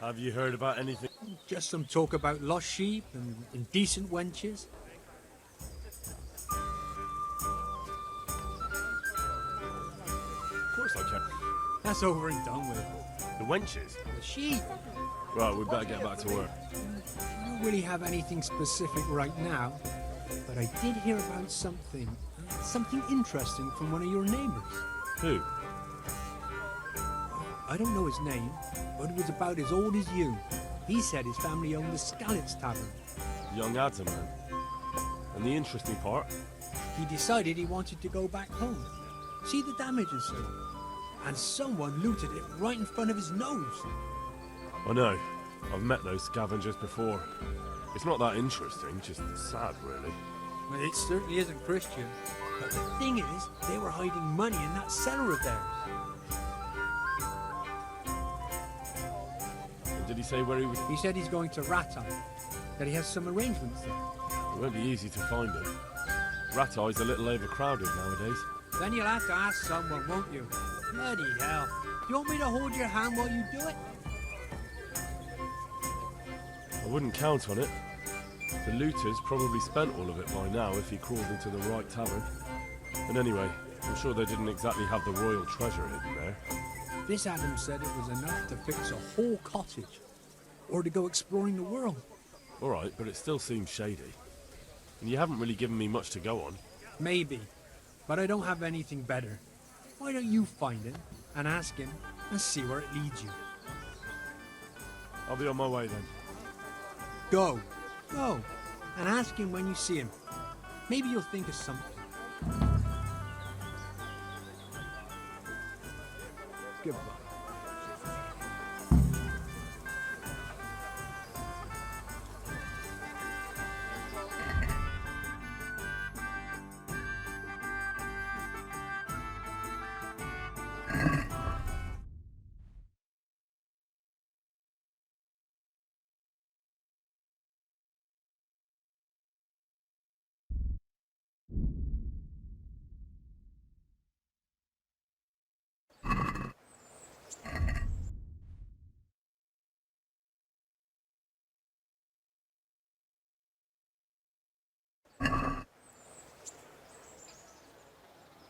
Have you heard about anything? Just some talk about lost sheep and indecent wenches. Of course I can. That's over and done with. The wenches? The sheep. Right, we better get back to work. I don't really have anything specific right now, but I did hear about something interesting from one of your neighbors. Who? I don't know his name, but it was about as old as you. He said his family owned the Scallops Tavern. Young Adam, man. And the interesting part? He decided he wanted to go back home, see the damage and so on. And someone looted it right in front of his nose. I know. I've met those scavengers before. It's not that interesting, just sad, really. Well, it certainly isn't Christian. But the thing is, they were hiding money in that cellar of theirs. And did he say where he was? He said he's going to Ratai, that he has some arrangements there. It won't be easy to find him. Ratai's a little overcrowded nowadays. Then you'll have to ask someone, won't you? Bloody hell. Do you want me to hold your hand while you do it? I wouldn't count on it. The looters probably spent all of it by now if he crawled into the right tavern. And anyway, I'm sure they didn't exactly have the royal treasure hidden there. This Adam said it was enough to fix a whole cottage, or to go exploring the world. Alright, but it still seems shady. And you haven't really given me much to go on. Maybe, but I don't have anything better. Why don't you find him, and ask him, and see where it leads you? I'll be on my way then. Go, and ask him when you see him. Maybe you'll think of something. Goodbye.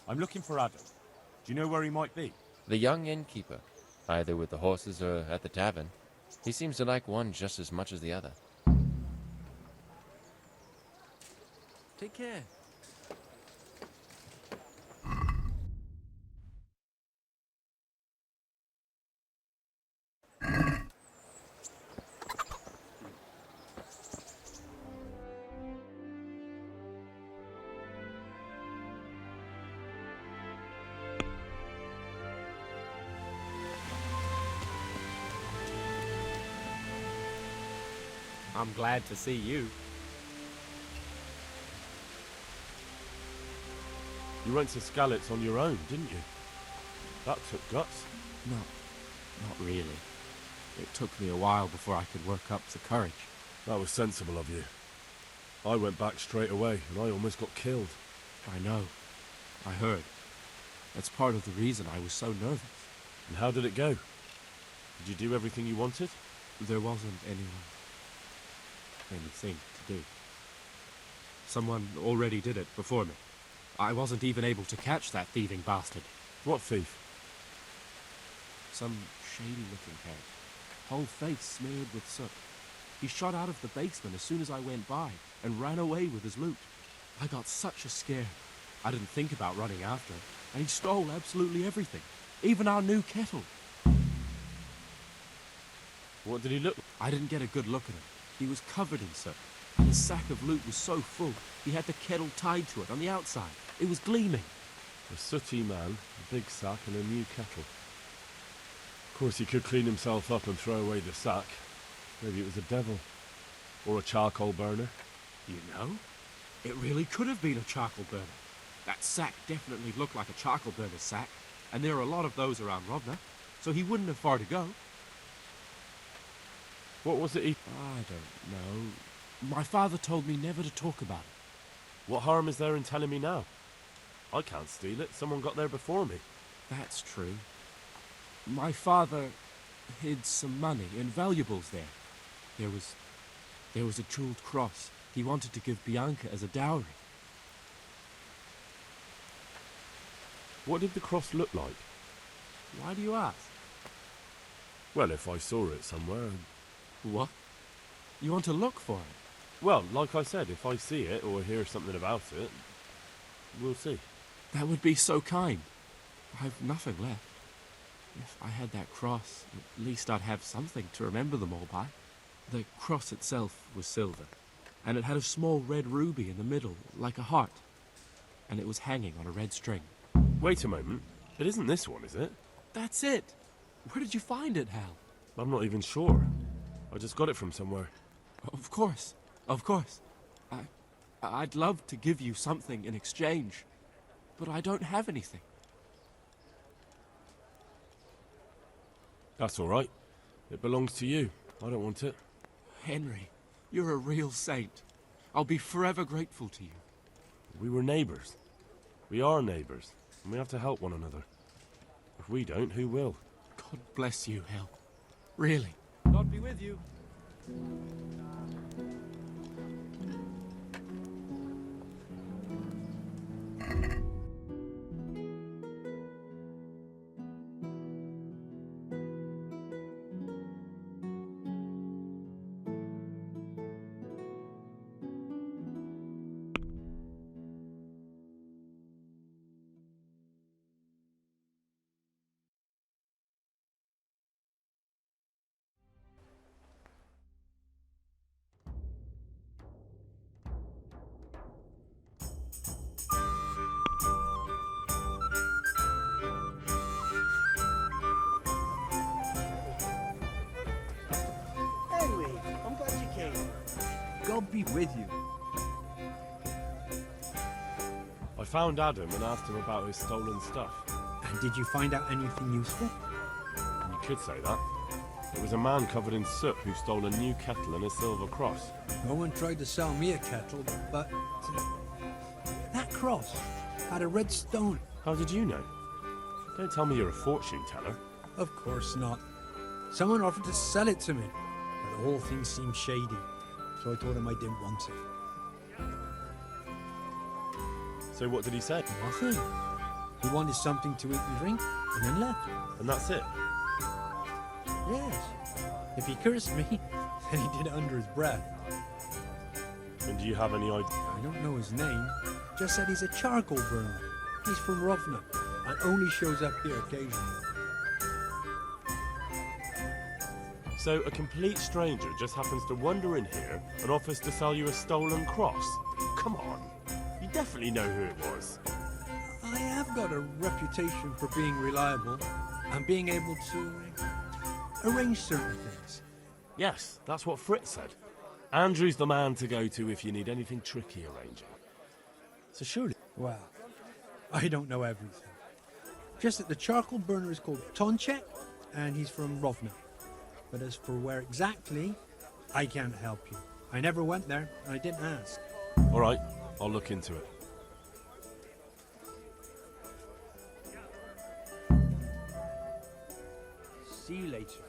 I'm looking for Adam. Do you know where he might be? The young innkeeper, either with the horses or at the tavern. He seems to like one just as much as the other. Take care. I'm glad to see you. You went to Scallops on your own, didn't you? That took guts. Not really. It took me a while before I could work up the courage. That was sensible of you. I went back straight away, and I almost got killed. I know. I heard. That's part of the reason I was so nervous. And how did it go? Did you do everything you wanted? There wasn't anything to do. Someone already did it before me. I wasn't even able to catch that thieving bastard. What thief? Some shady-looking head. Whole face smeared with soot. He shot out of the basement as soon as I went by and ran away with his loot. I got such a scare. I didn't think about running after him, and he stole absolutely everything, even our new kettle. What did he look like? I didn't get a good look at him. He was covered in soot, and his sack of loot was so full, he had the kettle tied to it on the outside. It was gleaming. A sooty man, a big sack, and a new kettle. Of course, he could clean himself up and throw away the sack. Maybe it was a devil. Or a charcoal burner. You know, it really could have been a charcoal burner. That sack definitely looked like a charcoal burner's sack, and there are a lot of those around Rovna, so he wouldn't have far to go. What was it he... I don't know. My father told me never to talk about it. What harm is there in telling me now? I can't steal it. Someone got there before me. That's true. My father... hid some money and valuables there. There was a jeweled cross he wanted to give Bianca as a dowry. What did the cross look like? Why do you ask? Well, if I saw it somewhere... What? You want to look for it? Well, like I said, if I see it or hear something about it, we'll see. That would be so kind. I've nothing left. If I had that cross, at least I'd have something to remember them all by. The cross itself was silver, and it had a small red ruby in the middle, like a heart, and it was hanging on a red string. Wait a moment. It isn't this one, is it? That's it! Where did you find it, Hal? I'm not even sure. I just got it from somewhere. Of course, of course. I'd love to give you something in exchange, but I don't have anything. That's all right. It belongs to you. I don't want it. Henry, you're a real saint. I'll be forever grateful to you. We were neighbours. We are neighbours, and we have to help one another. If we don't, who will? God bless you, Hal. Really. God be with you. Henry, I'm glad you came. God be with you. I found Adam and asked him about his stolen stuff. And did you find out anything useful? You could say that. It was a man covered in soot who stole a new kettle and a silver cross. No one tried to sell me a kettle, but that cross had a red stone. How did you know? Don't tell me you're a fortune teller. Of course not. Someone offered to sell it to me, but the whole thing seemed shady, so I told him I didn't want it. So what did he say? Nothing. He wanted something to eat and drink, and then left. And that's it? Yes. If he cursed me, then he did it under his breath. And do you have any idea? I don't know his name. Just said he's a charcoal burner. He's from Rovna, and only shows up here occasionally. So a complete stranger just happens to wander in here and offers to sell you a stolen cross? Come on. You definitely know who it was. I have got a reputation for being reliable and being able to arrange certain things. Yes, that's what Fritz said. Andrew's the man to go to if you need anything tricky arranging. So surely... Well, I don't know everything. Just that the charcoal burner is called Tonchek, and he's from Rovna. But as for where exactly, I can't help you. I never went there, and I didn't ask. All right, I'll look into it. See you later.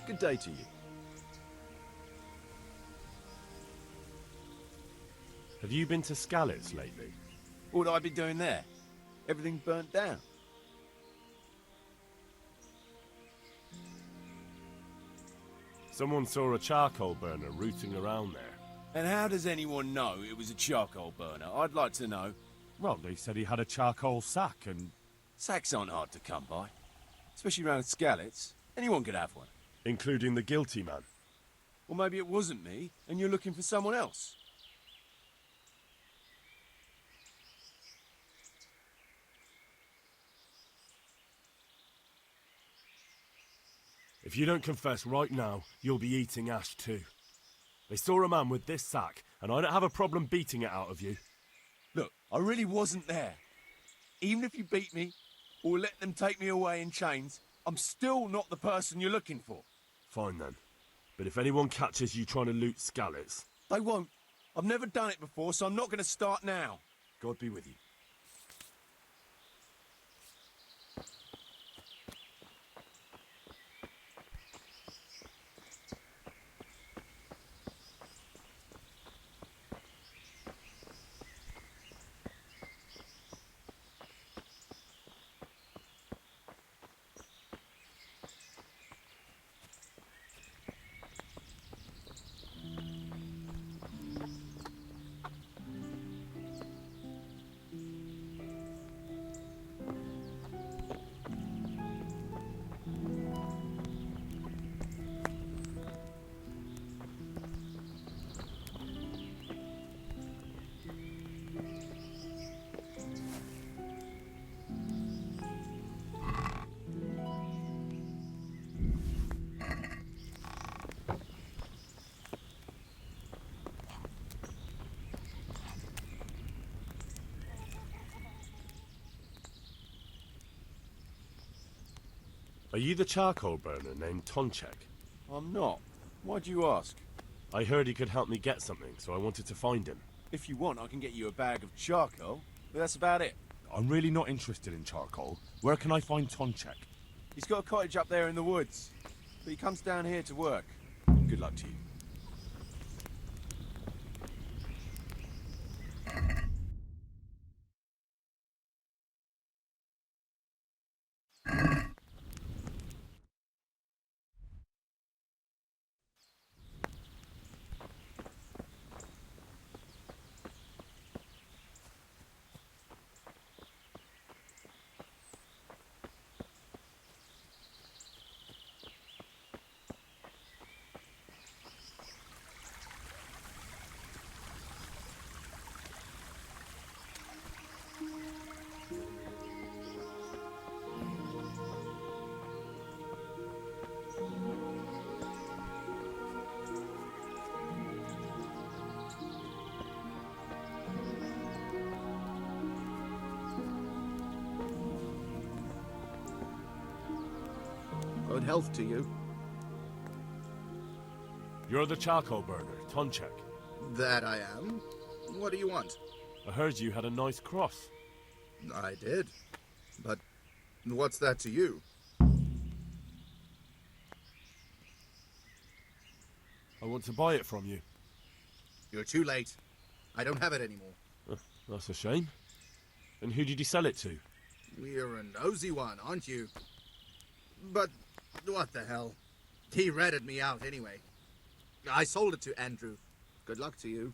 Good day to you. Have you been to Skalitz lately? What would I be doing there? Everything burnt down. Someone saw a charcoal burner rooting around there. And how does anyone know it was a charcoal burner? I'd like to know. Well, they said he had a charcoal sack and... Sacks aren't hard to come by. Especially around Skalitz. Anyone could have one. Including the guilty man. Or maybe it wasn't me, and you're looking for someone else. If you don't confess right now, you'll be eating ash too. They saw a man with this sack, and I don't have a problem beating it out of you. Look, I really wasn't there. Even if you beat me, or let them take me away in chains, I'm still not the person you're looking for. Fine then. But if anyone catches you trying to loot Skalitz... They won't. I've never done it before, so I'm not going to start now. God be with you. Are you the charcoal burner named Tonchek? I'm not. Why'd you ask? I heard he could help me get something, so I wanted to find him. If you want, I can get you a bag of charcoal, but that's about it. I'm really not interested in charcoal. Where can I find Tonchek? He's got a cottage up there in the woods, but he comes down here to work. Good luck to you. Good health to you. You're the charcoal burner, Tonchek. That I am. What do you want? I heard you had a nice cross. I did. But what's that to you? I want to buy it from you. You're too late. I don't have it anymore. That's a shame. And who did you sell it to? You're a nosy one, aren't you? But what the hell? He ratted me out anyway. I sold it to Andrew. Good luck to you.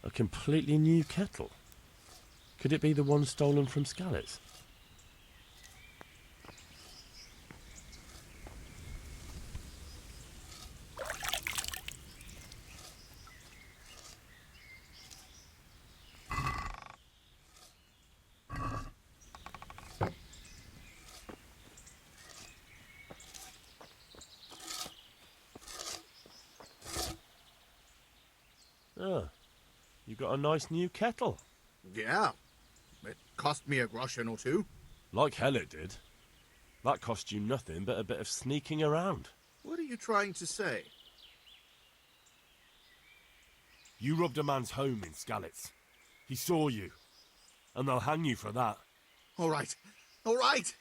A completely new kettle. Could it be the one stolen from Skalitz? You got a nice new kettle. Yeah. It cost me a groschen or two. Like hell it did. That cost you nothing but a bit of sneaking around. What are you trying to say? You robbed a man's home in Skalitz. He saw you. And they'll hang you for that. All right. All right.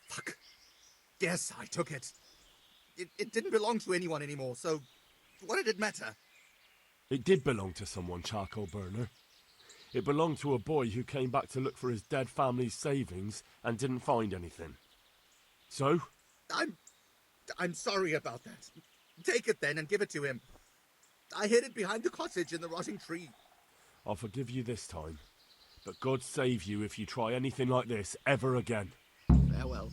Fuck. Yes, I took it. It didn't belong to anyone anymore, so what did it matter? It did belong to someone, Charcoal Burner. It belonged to a boy who came back to look for his dead family's savings and didn't find anything. So? I'm sorry about that. Take it then and give it to him. I hid it behind the cottage in the rotting tree. I'll forgive you this time. But God save you if you try anything like this ever again. Farewell.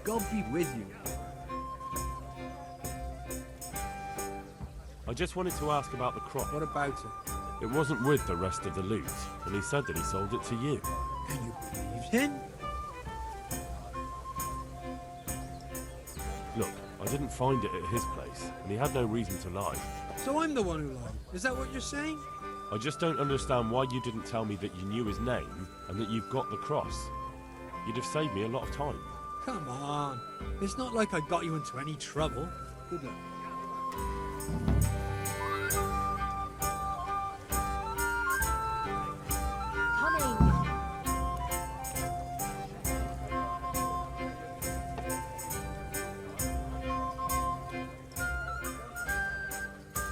God be with you. I just wanted to ask about the crop. What about it? It wasn't with the rest of the loot, and he said that he sold it to you. And you believed him? Look, I didn't find it at his place, and he had no reason to lie. So I'm the one who lied. Is that what you're saying? I just don't understand why you didn't tell me that you knew his name and that you've got the cross. You'd have saved me a lot of time. Come on. It's not like I got you into any trouble. Good luck. Coming.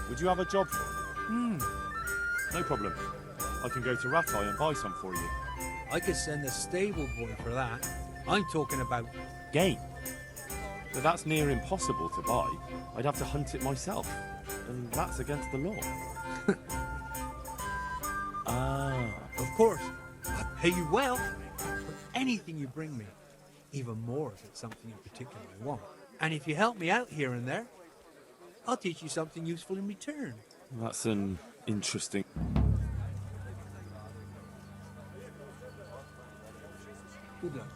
Would you have a job for me? No problem. I can go to Ratai and buy some for you. I could send a stable boy for that. I'm talking about... Game? But that's near impossible to buy. I'd have to hunt it myself. And that's against the law. Of course. I'll pay you well for anything you bring me. Even more if it's something in particular I want. And if you help me out here and there, I'll teach you something useful in return. That's an interesting... Good luck.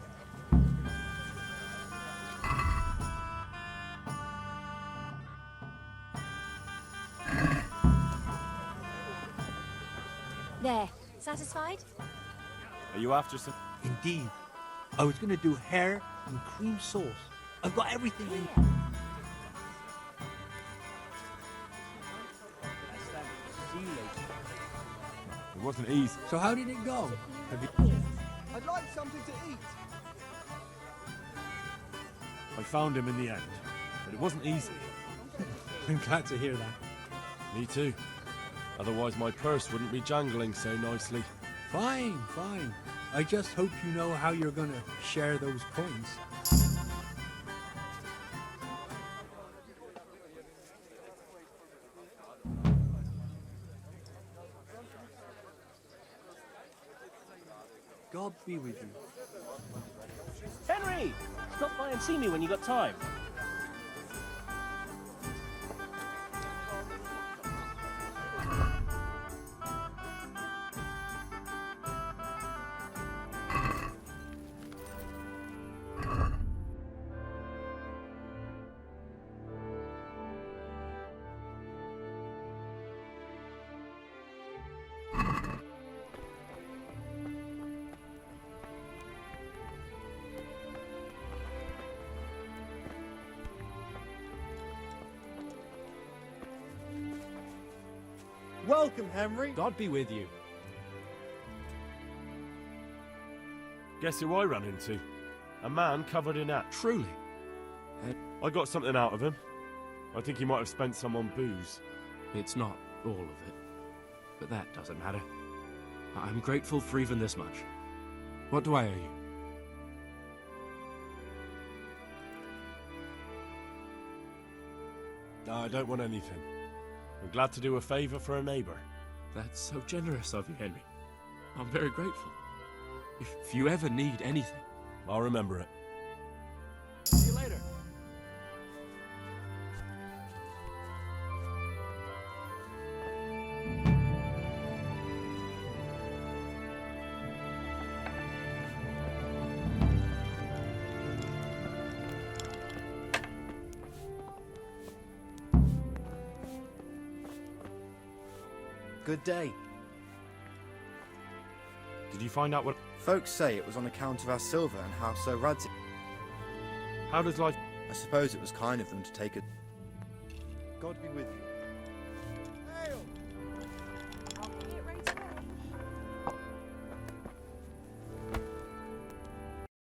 There. Satisfied? Are you after some... Indeed. I was going to do hair and cream sauce. I've got everything I need. It wasn't easy. So how did it go? Have you... I'd like something to eat. I found him in the end, but it wasn't easy. I'm glad to hear that. Me too. Otherwise my purse wouldn't be jangling so nicely. Fine, fine. I just hope you know how you're going to share those coins. God be with you. Henry! Stop by and see me when you got time. Welcome, Henry. God be with you. Guess who I ran into? A man covered in ash. Truly. I got something out of him. I think he might have spent some on booze. It's not all of it, but that doesn't matter. I'm grateful for even this much. What do I owe you? No, I don't want anything. I'm glad to do a favour for a neighbour. That's so generous of you, Henry. I'm very grateful. If you ever need anything... I'll remember it. See you later. Good day. Did you find out what... Folks say it was on account of our silver and how Sir Radzi... How does life... I suppose it was kind of them to take it. God be with you.